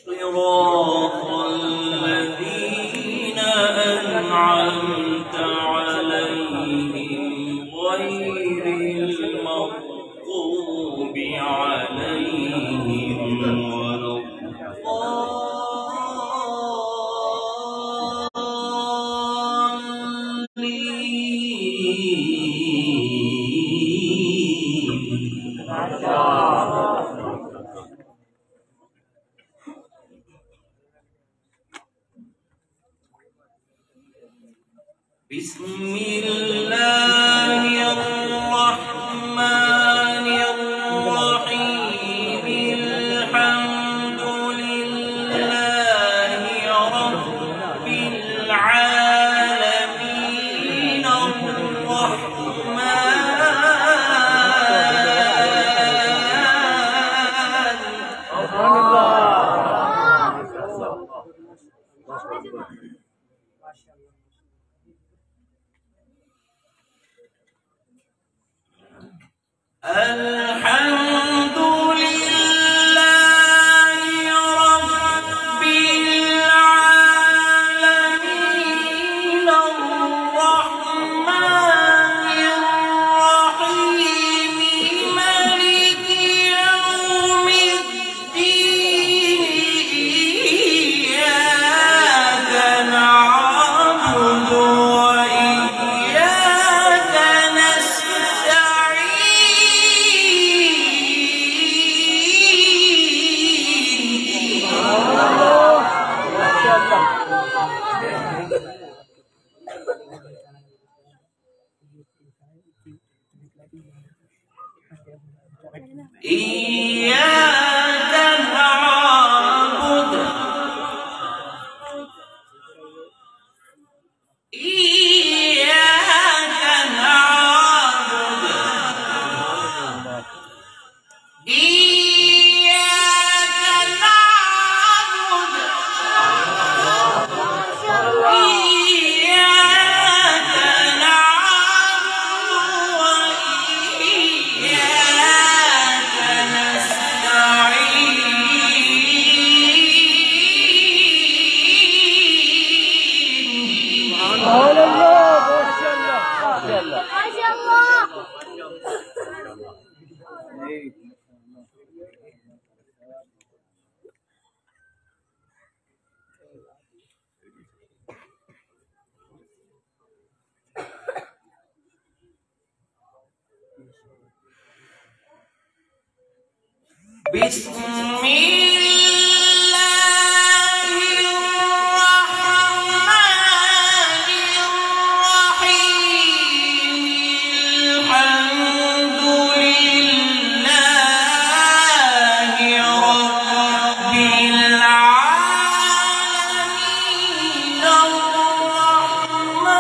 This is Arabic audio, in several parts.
صراط الذين أنعمت عليهم غير المغضوب عليهم ولا بسم الله الرحمن الرحيم الحمد لله رب العالمين الحمد لله رب العالمين الرحمن الرحيم مالك يوم الدين إياك نعبد وإياك نستعين إياك نعبد إياك نعبد إياك نعبد إياك نعبد وإياك نستعين سبحان الله ما شاء الله ما شاء الله بسم الله الرحمن الرحيم الحمد لله رب العالمين الرحمن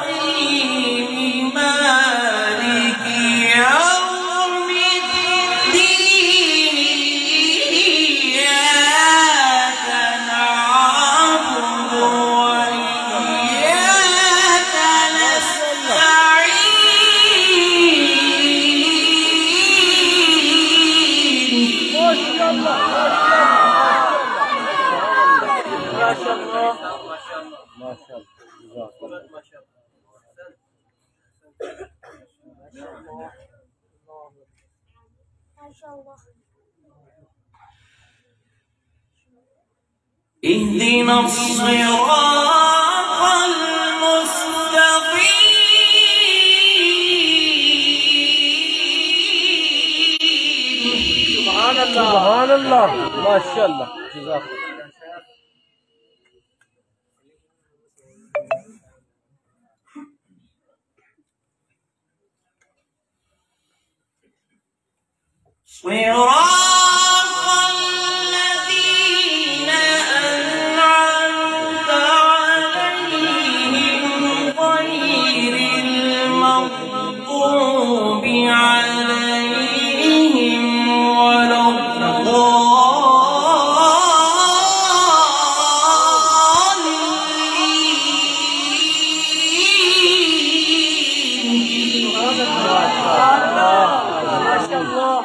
الرحيم مالك يوم الدين إياك نعبد وإياك نستعين ما شاء الله ما شاء الله ما شاء الله ما شاء الله اهدنا الصراط المستقيم سبحان الله ما شاء الله جزاك الله صراط الذين أنعمت عليهم غير المغضوب عليهم ولا الضالين شاء الله.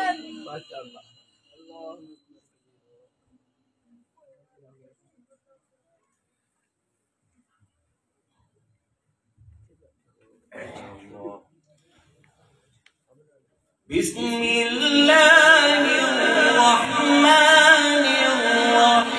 بسم الله الرحمن الرحيم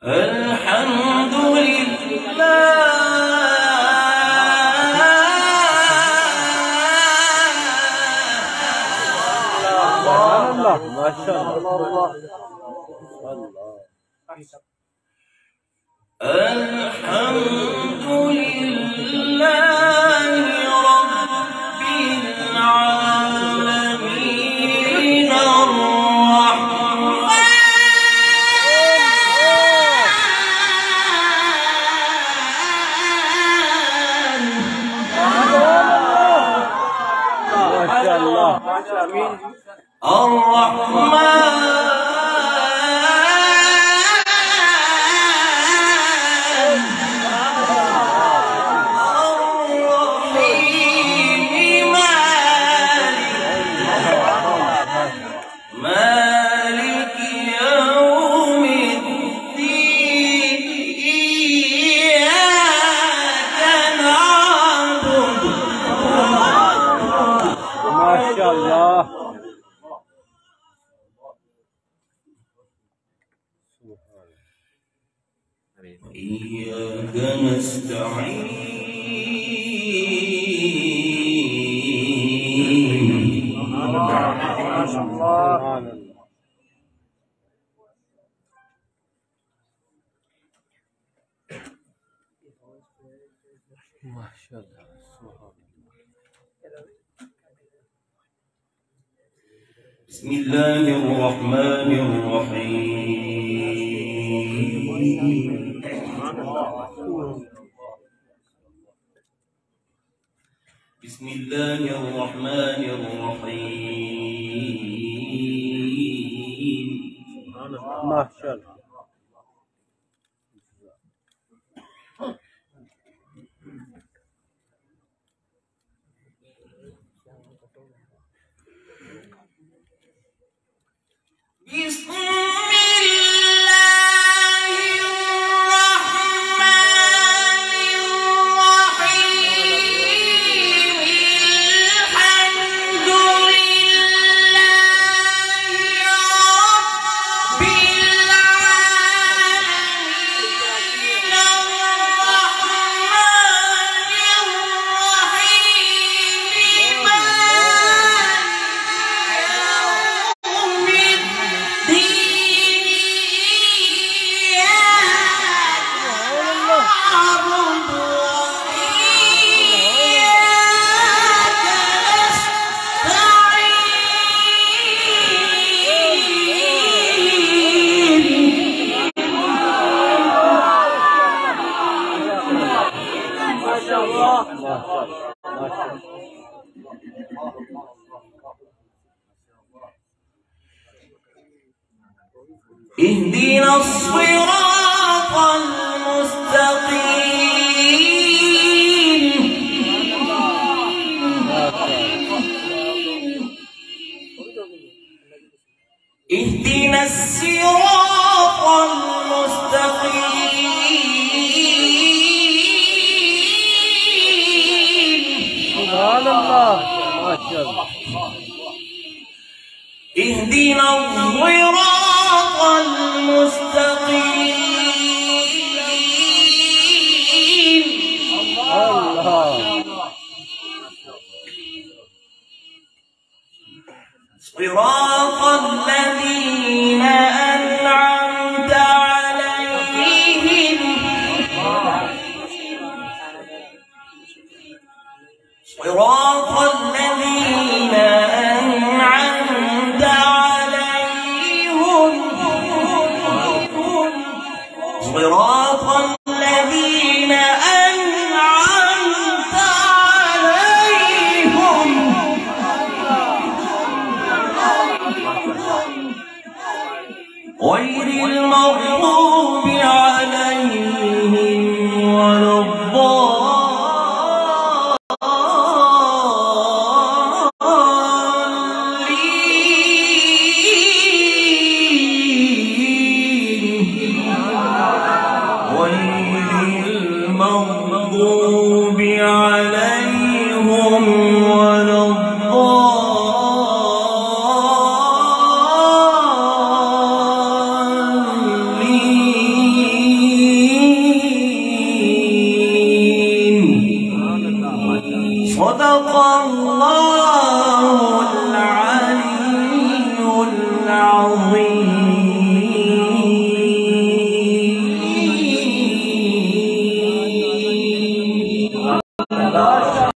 الحمد لله الحمد لله ما شاء الله. الحمد لله رب العالمين مالك يوم الدين إياك نعبد ما شاء الله. إياك نستعين ما شاء الله. ما شاء الله. بسم الله الرحمن الرحيم بسم الله الرحمن الرحيم ما شاء الله. بسم الله الرحمن الرحيم الحمد لله رب العالمين الرحمن الرحيم اهدنا الصراط المستقيم اهدنا الصراط المستقيم سبحان الله. ما شاء الله. اهدنا الصراط المستقيم الله. صراط الذين أنعمت عليهم صراط الذين أنعمت عليهم صراط الذين أنعمت عليهم صدق الله العظيم.